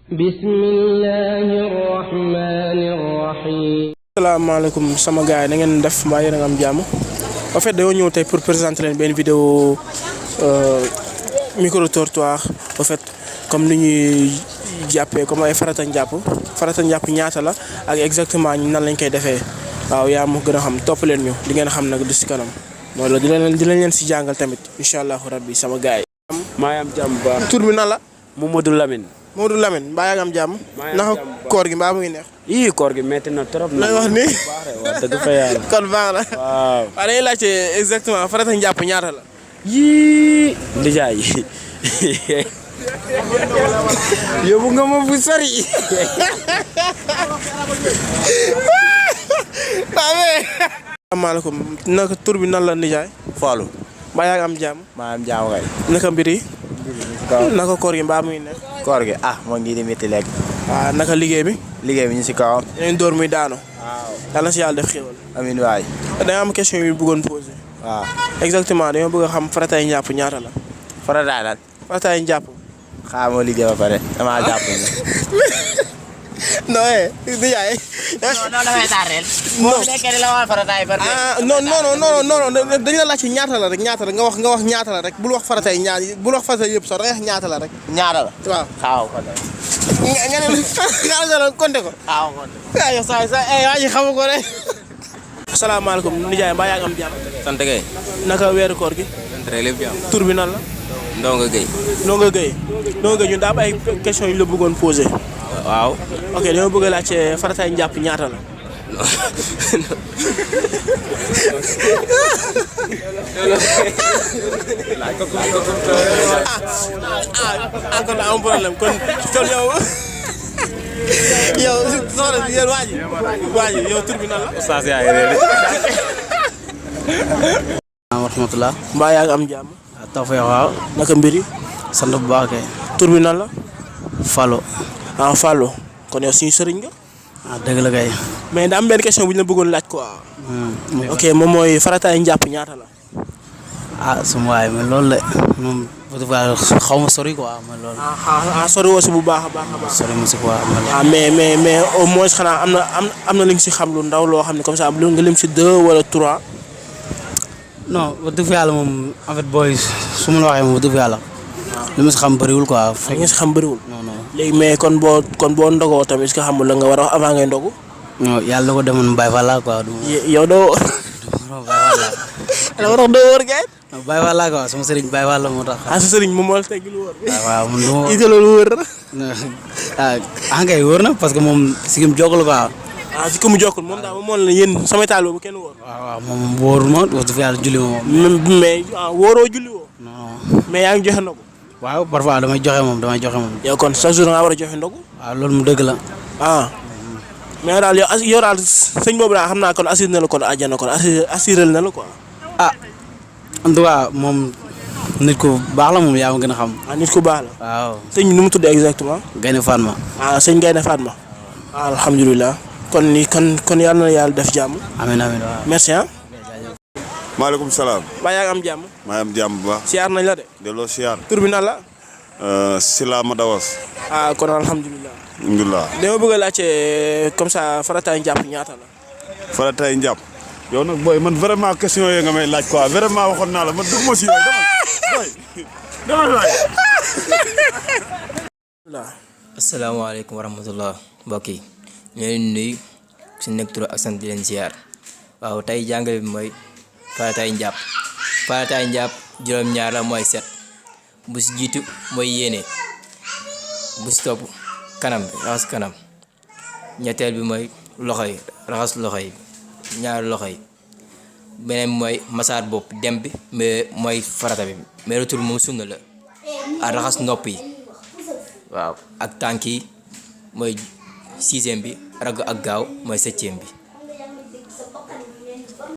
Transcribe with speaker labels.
Speaker 1: Bismillahirrahmanirrahim.
Speaker 2: Assalamualaikum sama gaay na ngeen def mbaa yéen a am jàmm en fait dañoo ñëw tey pour présenter leen benn vidéo micro trottoir en fait comme ni ñuy jàppee comme ay farata njàpp ñaata la ak exactement nan lañ koy defee waaw yaa ma gën a xam topp leen ñu di ngeen xam nag du si kanam loolu di leen si jàngal tamit incha allahu rabbi sama gaay
Speaker 3: maa ngi am jàmm bu baax.
Speaker 2: tur bi nan la.
Speaker 3: Mamadou Lamine.
Speaker 2: Modou Lamine mbaa yaa ngi am jàmm. naka koor gi mbaa mu ngi neex.
Speaker 3: ii koor gi metti na trop.
Speaker 2: lay wax ni
Speaker 3: wax dëgg fa yàlla.
Speaker 2: kon baax na.
Speaker 3: waaw.
Speaker 2: waaw dañuy laajte exactement farata njàpp ñaata la.
Speaker 3: yii. ndijaay yóbbu nga ma fu sori.
Speaker 2: asalaamaaleykum naka tur bi nan la nijaay.
Speaker 4: Fallou.
Speaker 2: mbaa yaa ngi am jàmm.
Speaker 4: maa am jàmm kay.
Speaker 2: naka mbir yi. naka koor gi mbaa muy neex.
Speaker 4: koor gi moo ngi di métti léegi.
Speaker 2: waaw naka liggéey bi.
Speaker 4: liggéey bi ñu si kawam.
Speaker 2: yeneen door muy daanu.
Speaker 4: waaw.
Speaker 2: yàlla na si yàlla def xéwal.
Speaker 4: amiin waay.
Speaker 2: da am question yu bëggoon posé.
Speaker 4: waaw.
Speaker 2: exactement dañoo bëgg a xam farataay njàpp ñaata la.
Speaker 4: farataay lan.
Speaker 2: farataay njàpp.
Speaker 4: xaaral ma liggéey ba pare damaa jàpp ni.
Speaker 2: non nijaay.
Speaker 4: non damay tardeel. boo nekkee la waa farataay ba.
Speaker 2: non dañu la laajte ñaata la rek ñaata la nga wax ñaata la rek bul wax farataay bul wax farataay yëpp sax da ngay wax ñaata la rek.
Speaker 4: ñaata la.
Speaker 2: waaw
Speaker 4: xaaw ko de.
Speaker 2: nga ne xaaral compté ko.
Speaker 4: xaaw ko de.
Speaker 2: waaw yow saa waa ji xamu ko rek. asalaamaaleykum nijaay mbaa yaa ngi am jàmm.
Speaker 5: sant kay.
Speaker 2: naka weeru koor gi.
Speaker 5: sant rek lépp jàmm.
Speaker 2: tur bi nan la.
Speaker 5: Ndongo Gueye.
Speaker 2: Ndongo Gueye ñun daa am ay questions yu la bëggoon posé.
Speaker 5: waaw.
Speaker 2: ok dañoo bëgg a laajte farataay njàpp ñaata la. kon am problème kon yow soxna si yéen waa ji yow tur bi nan la.
Speaker 5: Oustaz yaa ngi réer.
Speaker 6: wa rahmatullah.
Speaker 2: mbaa yaa ngi am jàmm.
Speaker 6: tawfeex waaw.
Speaker 2: naka mbir yi.
Speaker 6: sant bu baax kay.
Speaker 2: tur bi nan la.
Speaker 6: Fallou.
Speaker 2: Fallou kon yow suñu sëriñ nga.
Speaker 6: dëgg la kay.
Speaker 2: mais daa am benn question bu ñu la bëggoon laaj quoi. ok moom mooy farataay njàpp ñaata la.
Speaker 6: suma waay mais loolu la moom xaw ma sori quoi mais loolu.
Speaker 2: sori woo si bu baax a baax.
Speaker 6: sori ma si quoi
Speaker 2: mais au moins xanaa am na li nga si xam lu ndaw loo xam ne comme ça lu nga lim si 2 wala 3.
Speaker 6: non wax dëgg fa yàlla moom en fait booy su ma la waxee moom wax dëgg fa yàlla. li ma si xam bëriwul quoi.
Speaker 2: li nga si xam bëriwul.
Speaker 6: non non.
Speaker 2: léegi mais kon boo ndogoo tamit est-ce que xamul la nga war a wax avant ngay ndogu.
Speaker 6: non yàlla da ko demoon Baye Fall laa quoi.
Speaker 2: yow doo.
Speaker 6: Baye Fall laa.
Speaker 2: la war a wax doo wóor gars yi.
Speaker 6: non Baye Fall laa quoi sama sëriñ Baye Fall la moo tax.
Speaker 2: sa sëriñ moom moo la teggi lu wóor.
Speaker 6: waaw man du ma.
Speaker 2: it loolu wóor na.
Speaker 6: kay wóor na parce que moom si kim jokkul quoi.
Speaker 2: si ko mu jokkul moom daal moom la yéen samay taal boobu kenn wóor.
Speaker 6: waaw moom wóorul ma wax dëgg fa yàlla julli ma moom.
Speaker 2: mais wóoroo julli woo.
Speaker 6: non.
Speaker 2: mais yaa ngi joxe ndogu.
Speaker 6: waaw parfois damay joxe moom.
Speaker 2: yow kon chaque jour da ngaa war a joxe ndogu.
Speaker 6: waaw loolu mu dëgg la.
Speaker 2: mais daal yow daal sëñ boobu daal xam naa kon assuré na la kon àjjana kon assuré na la quoi.
Speaker 6: en tout cas moom nit ku baax la moom yaa ma gën a xam.
Speaker 2: nit ku baax la.
Speaker 6: waaw.
Speaker 2: sëñ bi nu mu tudd exactement.
Speaker 6: Gaynde Fatma.
Speaker 2: sëñ Gaynde Fatma. alhamdulilah. kon yàlla na yàlla def jàmm.
Speaker 6: amiin waaw.
Speaker 2: merci
Speaker 7: maaleykum salaam.
Speaker 2: mbaa yaa ngi am jàmm.
Speaker 7: maa ngi am jàmm bu baax.
Speaker 2: siyaar nañ la de.
Speaker 7: delloo siyaar.
Speaker 2: tur bi nan la.
Speaker 7: Sila Madawas.
Speaker 2: kon alhamdulilah.
Speaker 7: alhamdulilah.
Speaker 2: dama bëgg a laajte comme ça farataay njàpp ñaata la.
Speaker 7: farataay njàpp. yow nag booy man vraiment question yooyu nga may laaj quoi vraiment waxoon naa la man dugg ma si yooyu dama waay.
Speaker 5: asalaamaaleykum wa rahmatullah mbokk yi ñu leen nuyu si nekk tur ak sant di leen ziar waaw tey jàngale bi mooy farataay njàpp. farataay njàpp juróom-ñaar la mooy set bu si jiitu mooy yéene bu si topp kanam bi raxas kanam ñetteel bi mooy loxo yi raxas loxo yi ñaari loxo yi beneen mooy masaar bopp dem bi mais mooy farata bi mais retour moom sunna la ak raxas nopp yi waaw ak tànk yi mooy 6e bi ragg ak gaaw mooy 7e bi